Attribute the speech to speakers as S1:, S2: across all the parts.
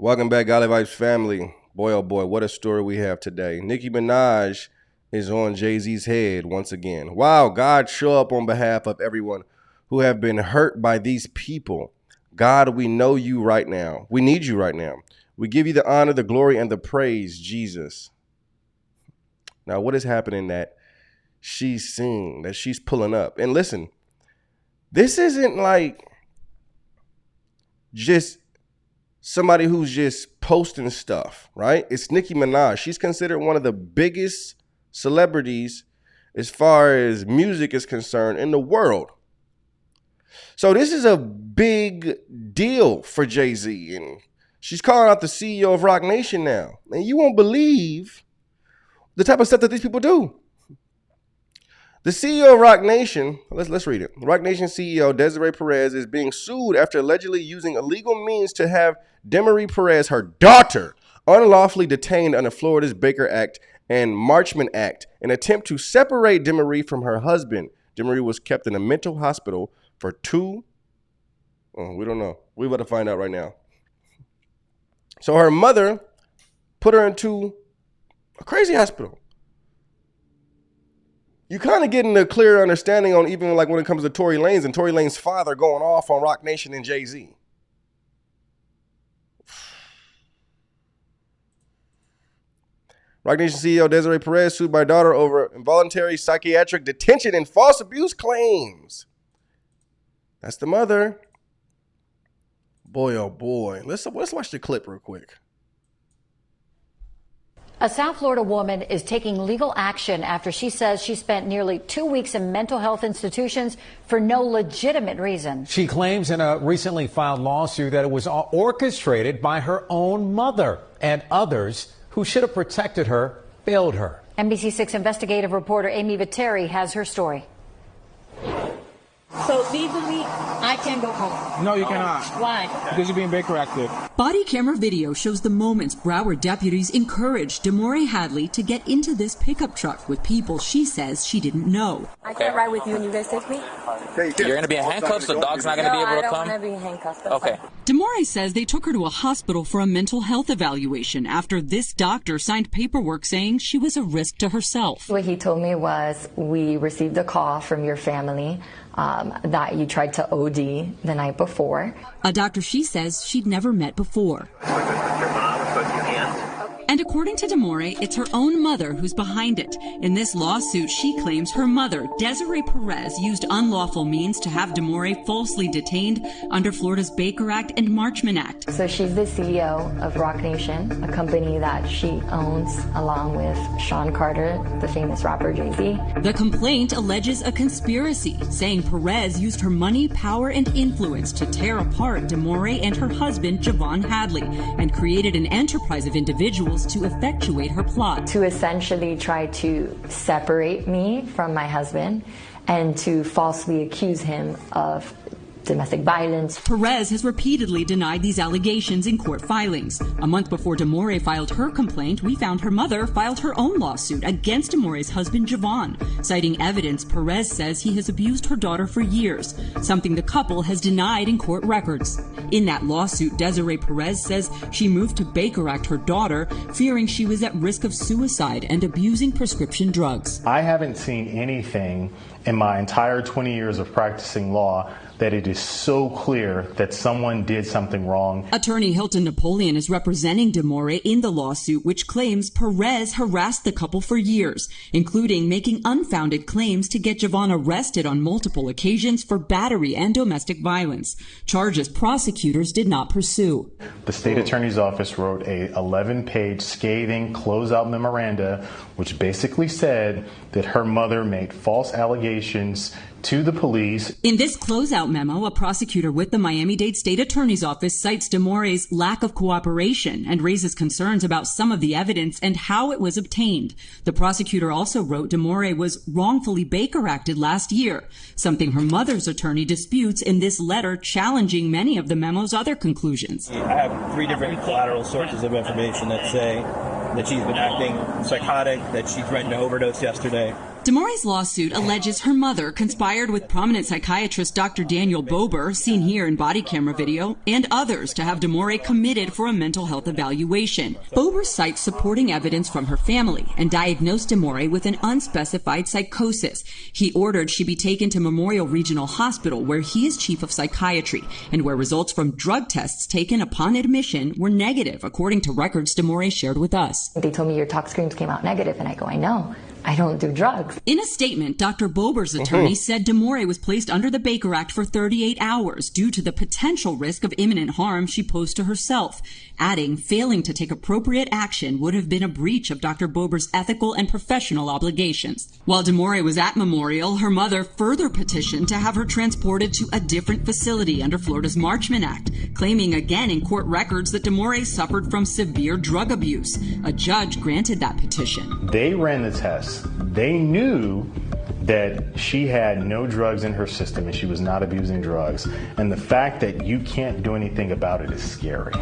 S1: Welcome back, Golly Vibes family. Boy, oh boy, what a story we have today. Nicki Minaj is on Jay-Z's head once again. Wow, God, show up on behalf of everyone who have been hurt by these people. God, we know you right now. We need you right now. We give you the honor, the glory, and the praise, Jesus. Now, what is happening that she's seeing, that she's pulling up? And listen, this isn't like just somebody who's just posting stuff, right? It's Nicki Minaj. She's considered one of the biggest celebrities as far as music is concerned in the world. So this is a big deal for Jay-Z, and she's calling out the CEO of Roc Nation now. And you won't believe the type of stuff that these people do. The CEO of Roc Nation, let's read it. Roc Nation CEO Desiree Perez is being sued after allegedly using illegal means to have Desiree Perez, her daughter, unlawfully detained under Florida's Baker Act and Marchman Act in an attempt to separate Desiree from her husband. Desiree was kept in a mental hospital for we don't know. We're about to find out right now. So her mother put her into a crazy hospital. You kind of getting a clear understanding on even like when it comes to Tory Lanez and Tory Lanez's father going off on Roc Nation and Jay-Z. Roc Nation CEO Desiree Perez sued by daughter over involuntary psychiatric detention and false abuse claims. That's the mother. Boy, oh boy. Let's watch the clip real quick.
S2: A South Florida woman is taking legal action after she says she spent nearly 2 weeks in mental health institutions for no legitimate reason.
S3: She claims in a recently filed lawsuit that it was orchestrated by her own mother and others who should have protected her failed her.
S2: NBC6 investigative reporter Amy Viteri has her story.
S4: So legally, I can go home.
S5: No, you cannot.
S4: Why?
S5: Because you're being Baker active.
S6: Body camera video shows the moments Broward deputies encouraged Demore Hadley to get into this pickup truck with people she says she didn't know.
S4: I can't ride with you and you guys take me?
S7: You're going to be in handcuffs, so dog's not going to be able to come?
S4: I don't want to be in handcuffs.
S7: Okay.
S6: Demore says they took her to a hospital for a mental health evaluation after this doctor signed paperwork saying she was a risk to herself.
S8: What he told me was, we received a call from your family that you tried to OD the night before.
S6: A doctor she says she'd never met before. And according to Demore, it's her own mother who's behind it. In this lawsuit, she claims her mother, Desiree Perez, used unlawful means to have Demore falsely detained under Florida's Baker Act and Marchman Act.
S8: So she's the CEO of Roc Nation, a company that she owns along with Sean Carter, the famous rapper Jay-Z.
S6: The complaint alleges a conspiracy, saying Perez used her money, power, and influence to tear apart Demore and her husband, Javon Hadley, and created an enterprise of individuals to effectuate her plot.
S8: To essentially try to separate me from my husband and to falsely accuse him of domestic violence.
S6: Perez has repeatedly denied these allegations in court filings. A month before Demore filed her complaint, we found her mother filed her own lawsuit against Demore's husband, Javon. Citing evidence, Perez says he has abused her daughter for years, something the couple has denied in court records. In that lawsuit, Desiree Perez says she moved to Baker Act her daughter, fearing she was at risk of suicide and abusing prescription drugs.
S9: I haven't seen anything in my entire 20 years of practicing law that it is so clear that someone did something wrong.
S6: Attorney Hilton Napoleon is representing Demore in the lawsuit, which claims Perez harassed the couple for years, including making unfounded claims to get Javon arrested on multiple occasions for battery and domestic violence, charges prosecutors did not pursue.
S9: The state attorney's office wrote a 11-page scathing closeout memoranda, which basically said that her mother made false allegations to the police.
S6: In this closeout memo, a prosecutor with the Miami-Dade State Attorney's Office cites Demore's lack of cooperation and raises concerns about some of the evidence and how it was obtained. The prosecutor also wrote Demore was wrongfully Baker Acted last year, something her mother's attorney disputes in this letter, challenging many of the memo's other conclusions.
S10: I have 3 different collateral sources of information that say that she's been acting psychotic, that she threatened to overdose yesterday.
S6: Demore's lawsuit alleges her mother conspired with prominent psychiatrist Dr. Daniel Bober, seen here in body camera video, and others to have Demore committed for a mental health evaluation. Bober cites supporting evidence from her family and diagnosed Demore with an unspecified psychosis. He ordered she be taken to Memorial Regional Hospital, where he is chief of psychiatry, and where results from drug tests taken upon admission were negative, according to records Demore shared with us.
S8: They told me your tox screens came out negative, and I go, I know. I don't do drugs.
S6: In a statement, Dr. Bober's attorney said Demore was placed under the Baker Act for 38 hours due to the potential risk of imminent harm she posed to herself, adding failing to take appropriate action would have been a breach of Dr. Bober's ethical and professional obligations. While Demore was at Memorial, her mother further petitioned to have her transported to a different facility under Florida's Marchman Act, claiming again in court records that Demore suffered from severe drug abuse. A judge granted that petition.
S9: They ran the test. They knew that she had no drugs in her system and she was not abusing drugs. And the fact that you can't do anything about it is scary.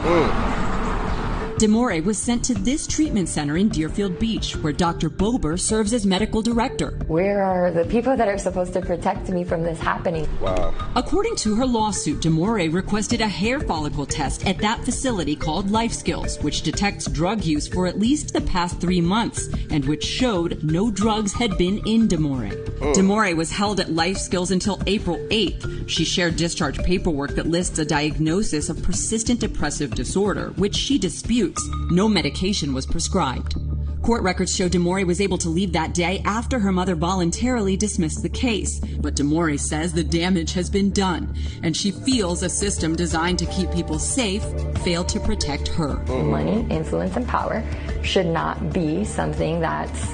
S6: Demore was sent to this treatment center in Deerfield Beach, where Dr. Bober serves as medical director.
S8: Where are the people that are supposed to protect me from this happening?
S1: Wow.
S6: According to her lawsuit, Demore requested a hair follicle test at that facility called Life Skills, which detects drug use for at least the past 3 months, and which showed no drugs had been in Demore. Demore was held at Life Skills until April 8th. She shared discharge paperwork that lists a diagnosis of persistent depressive disorder, which she disputes. No medication was prescribed. Court records show Demore was able to leave that day after her mother voluntarily dismissed the case. But Demore says the damage has been done, and she feels a system designed to keep people safe failed to protect her.
S8: Money, influence, and power should not be something that's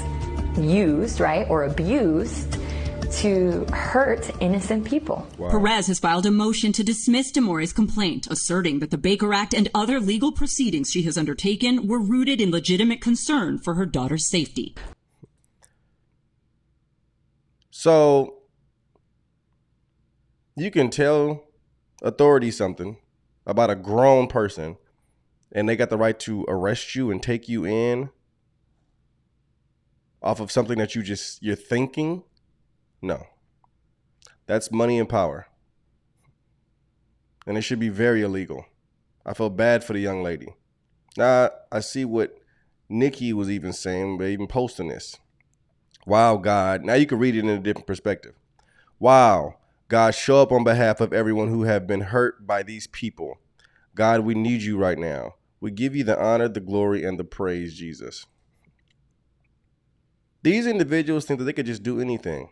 S8: used, right, or abused to hurt innocent people.
S1: Wow.
S6: Perez has filed a motion to dismiss Demore's complaint, asserting that the Baker Act and other legal proceedings she has undertaken were rooted in legitimate concern for her daughter's safety.
S1: So you can tell authorities something about a grown person and they got the right to arrest you and take you in off of something that you're thinking. No, that's money and power. And it should be very illegal. I feel bad for the young lady. Now, I see what Nikki was even saying, but even posting this. Wow, God. Now you can read it in a different perspective. Wow, God, show up on behalf of everyone who have been hurt by these people. God, we need you right now. We give you the honor, the glory, and the praise, Jesus. These individuals think that they could just do anything.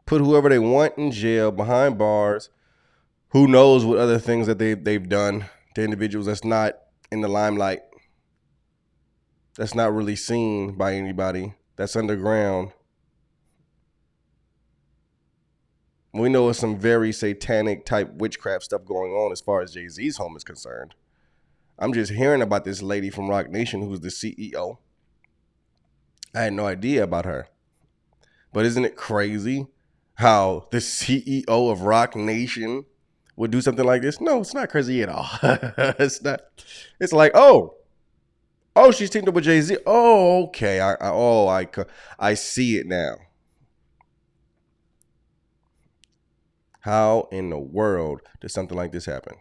S1: Put whoever they want in jail, behind bars. Who knows what other things that they've done to individuals that's not in the limelight. That's not really seen by anybody. That's underground. We know it's some very satanic type witchcraft stuff going on as far as Jay-Z's home is concerned. I'm just hearing about this lady from Roc Nation who's the CEO. I had no idea about her. But isn't it crazy how the CEO of Roc Nation would do something like this? No, it's not crazy at all. It's not. It's like, oh, she's teamed up with Jay-Z. Oh, okay. I see it now. How in the world did something like this happen?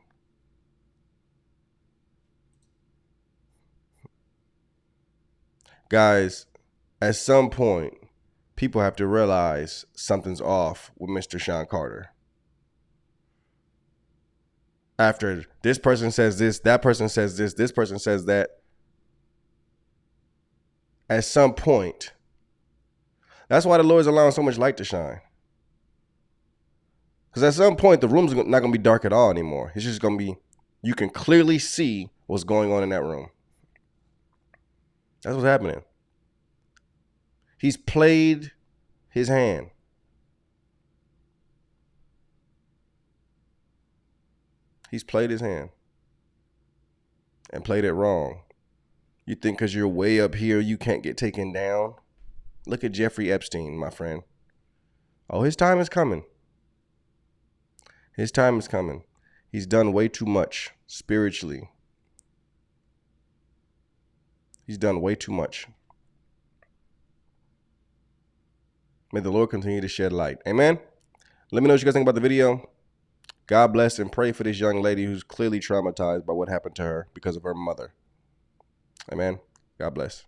S1: Guys, at some point, people have to realize something's off with Mr. Sean Carter. After this person says this, that person says this person says that. At some point, that's why the Lord's allowing so much light to shine. Because at some point, the room's not going to be dark at all anymore. It's just going to be, you can clearly see what's going on in that room. That's what's happening. He's played his hand. He's played his hand and played it wrong. You think because you're way up here, you can't get taken down? Look at Jeffrey Epstein, my friend. Oh, his time is coming. His time is coming. He's done way too much spiritually. He's done way too much. May the Lord continue to shed light. Amen. Let me know what you guys think about the video. God bless, and pray for this young lady who's clearly traumatized by what happened to her because of her mother. Amen. God bless.